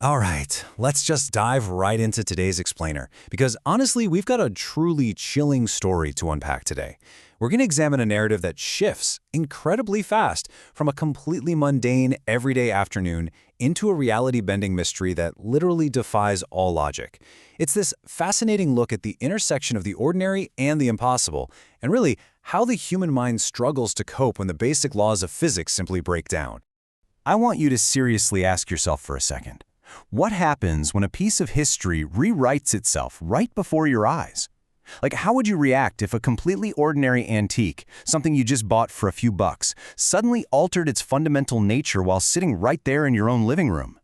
All right, let's just dive right into today's explainer, because honestly, we've got a truly chilling story to unpack today. We're going to examine a narrative that shifts incredibly fast from a completely mundane, everyday afternoon into a reality-bending mystery that literally defies all logic. It's this fascinating look at the intersection of the ordinary and the impossible, and really, how the human mind struggles to cope when the basic laws of physics simply break down. I want you to seriously ask yourself for a second. What happens when a piece of history rewrites itself right before your eyes? Like, how would you react if a completely ordinary antique, something you just bought for a few bucks, suddenly altered its fundamental nature while sitting right there in your own living room?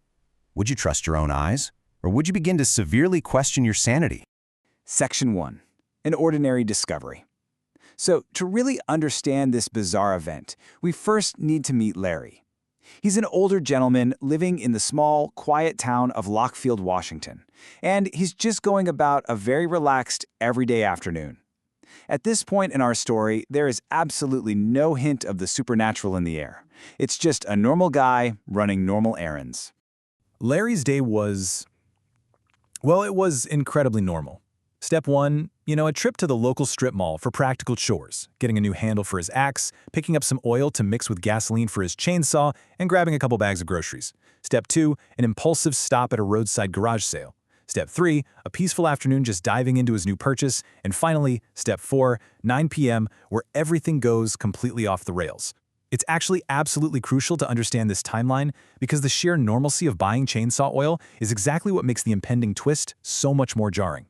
Would you trust your own eyes? Or would you begin to severely question your sanity? Section 1. An ordinary discovery. So, to really understand this bizarre event, we first need to meet Larry. He's an older gentleman living in the small, quiet town of Lockfield, Washington, and he's just going about a very relaxed, everyday afternoon. At this point in our story, there is absolutely no hint of the supernatural in the air. It's just a normal guy running normal errands. Larry's day was, well, it was incredibly normal. Step 1, a trip to the local strip mall for practical chores, getting a new handle for his axe, picking up some oil to mix with gasoline for his chainsaw, and grabbing a couple bags of groceries. Step 2, an impulsive stop at a roadside garage sale. Step 3, a peaceful afternoon just diving into his new purchase. And finally, Step 4, 9 p.m., where everything goes completely off the rails. It's actually absolutely crucial to understand this timeline because the sheer normalcy of buying chainsaw oil is exactly what makes the impending twist so much more jarring.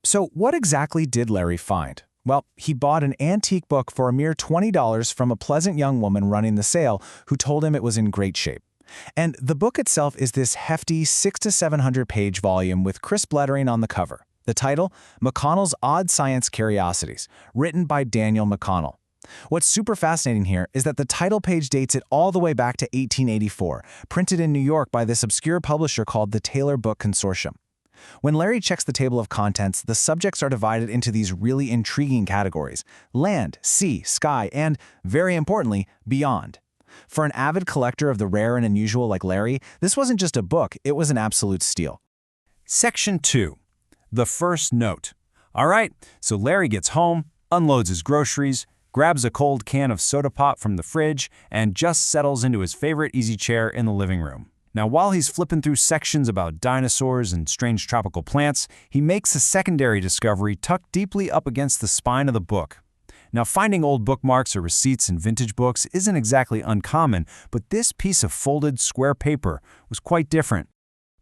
So what exactly did Larry find? Well, he bought an antique book for a mere $20 from a pleasant young woman running the sale who told him it was in great shape. And the book itself is this hefty 600 to 700 page volume with crisp lettering on the cover. The title, McConnell's Odd Science Curiosities, written by Daniel McConnell. What's super fascinating here is that the title page dates it all the way back to 1884, printed in New York by this obscure publisher called the Taylor Book Consortium. When Larry checks the table of contents, the subjects are divided into these really intriguing categories: land, sea, sky, and, very importantly, beyond. For an avid collector of the rare and unusual like Larry, this wasn't just a book, it was an absolute steal. Section 2. The first note. All right, so Larry gets home, unloads his groceries, grabs a cold can of soda pop from the fridge, and just settles into his favorite easy chair in the living room. Now, while he's flipping through sections about dinosaurs and strange tropical plants, he makes a secondary discovery tucked deeply up against the spine of the book. Now, finding old bookmarks or receipts in vintage books isn't exactly uncommon, but this piece of folded square paper was quite different.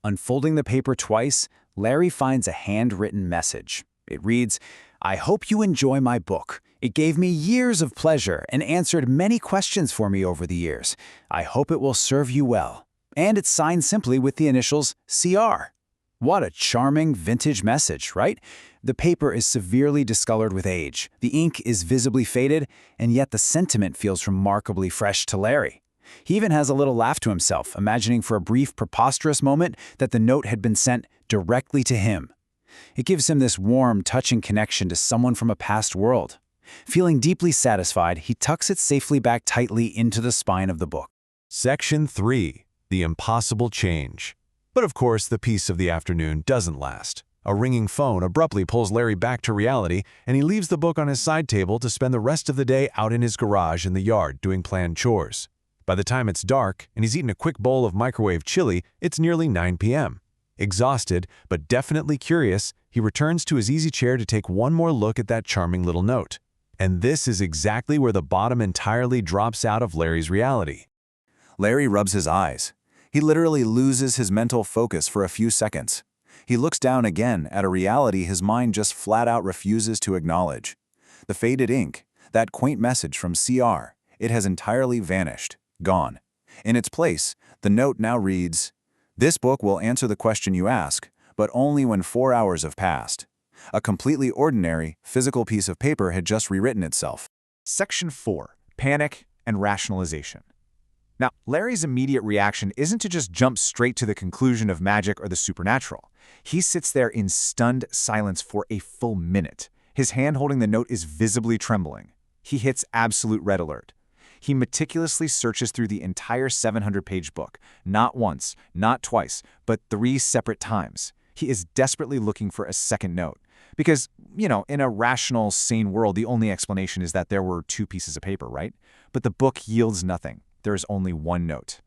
Unfolding the paper twice, Larry finds a handwritten message. It reads, "I hope you enjoy my book. It gave me years of pleasure and answered many questions for me over the years. I hope it will serve you well." And it's signed simply with the initials CR. What a charming vintage message, right? The paper is severely discolored with age, the ink is visibly faded, and yet the sentiment feels remarkably fresh to Larry. He even has a little laugh to himself, imagining for a brief, preposterous moment that the note had been sent directly to him. It gives him this warm, touching connection to someone from a past world. Feeling deeply satisfied, he tucks it safely back tightly into the spine of the book. Section 3. The impossible change. But of course, the peace of the afternoon doesn't last. A ringing phone abruptly pulls Larry back to reality, and he leaves the book on his side table to spend the rest of the day out in his garage in the yard doing planned chores. By the time it's dark and he's eaten a quick bowl of microwave chili, it's nearly 9 p.m. Exhausted, but definitely curious, he returns to his easy chair to take one more look at that charming little note. And this is exactly where the bottom entirely drops out of Larry's reality. Larry rubs his eyes. He literally loses his mental focus for a few seconds. He looks down again at a reality his mind just flat out refuses to acknowledge. The faded ink, that quaint message from CR, it has entirely vanished, gone. In its place, the note now reads, "This book will answer the question you ask, but only when 4 hours have passed." A completely ordinary, physical piece of paper had just rewritten itself. Section 4. Panic and Rationalization. Now, Larry's immediate reaction isn't to just jump straight to the conclusion of magic or the supernatural. He sits there in stunned silence for a full minute. His hand holding the note is visibly trembling. He hits absolute red alert. He meticulously searches through the entire 700-page book, not once, not twice, but 3 separate times. He is desperately looking for a second note. Because, in a rational, sane world, the only explanation is that there were 2 pieces of paper, right? But the book yields nothing. There is only 1 note.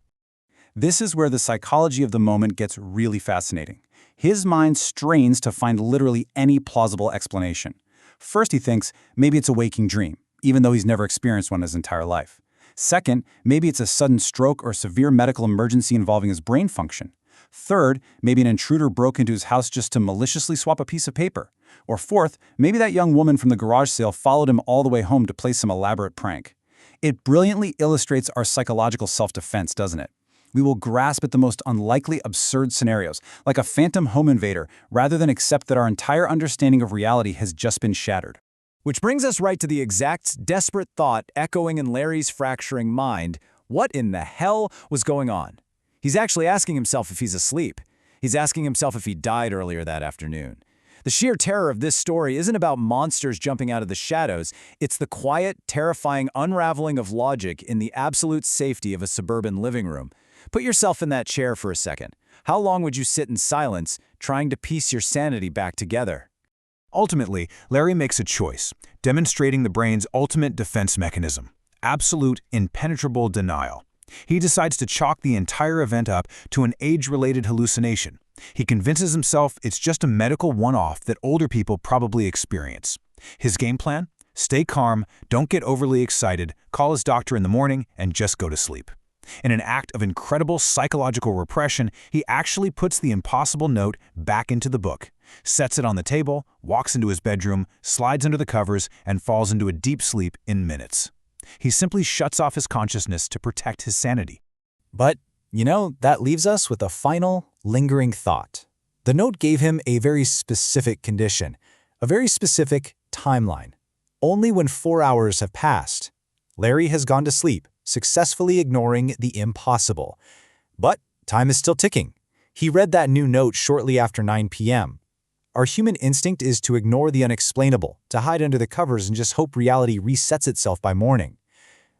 This is where the psychology of the moment gets really fascinating. His mind strains to find literally any plausible explanation. First, he thinks maybe it's a waking dream, even though he's never experienced one his entire life. Second, maybe it's a sudden stroke or severe medical emergency involving his brain function. Third, maybe an intruder broke into his house just to maliciously swap a piece of paper. Or fourth, maybe that young woman from the garage sale followed him all the way home to play some elaborate prank. It brilliantly illustrates our psychological self-defense, doesn't it? We will grasp at the most unlikely, absurd scenarios, like a phantom home invader, rather than accept that our entire understanding of reality has just been shattered. Which brings us right to the exact desperate thought echoing in Larry's fracturing mind. What in the hell was going on? He's actually asking himself if he's asleep. He's asking himself if he died earlier that afternoon. The sheer terror of this story isn't about monsters jumping out of the shadows. It's the quiet, terrifying unraveling of logic in the absolute safety of a suburban living room. Put yourself in that chair for a second. How long would you sit in silence, trying to piece your sanity back together? Ultimately, Larry makes a choice, demonstrating the brain's ultimate defense mechanism: absolute, impenetrable denial. He decides to chalk the entire event up to an age-related hallucination. He convinces himself it's just a medical one-off that older people probably experience. His game plan? Stay calm, don't get overly excited, call his doctor in the morning, and just go to sleep. In an act of incredible psychological repression, he actually puts the impossible note back into the book, sets it on the table, walks into his bedroom, slides under the covers, and falls into a deep sleep in minutes. He simply shuts off his consciousness to protect his sanity. But, that leaves us with a final, lingering thought. The note gave him a very specific condition, a very specific timeline. Only when 4 hours have passed, Larry has gone to sleep, successfully ignoring the impossible. But time is still ticking. He read that new note shortly after 9 p.m. Our human instinct is to ignore the unexplainable, to hide under the covers and just hope reality resets itself by morning.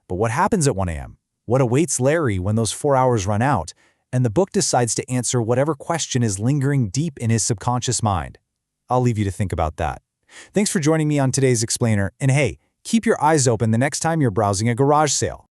But what happens at 1 a.m.? What awaits Larry when those 4 hours run out, and the book decides to answer whatever question is lingering deep in his subconscious mind? I'll leave you to think about that. Thanks for joining me on today's Explainer, and hey, keep your eyes open the next time you're browsing a garage sale.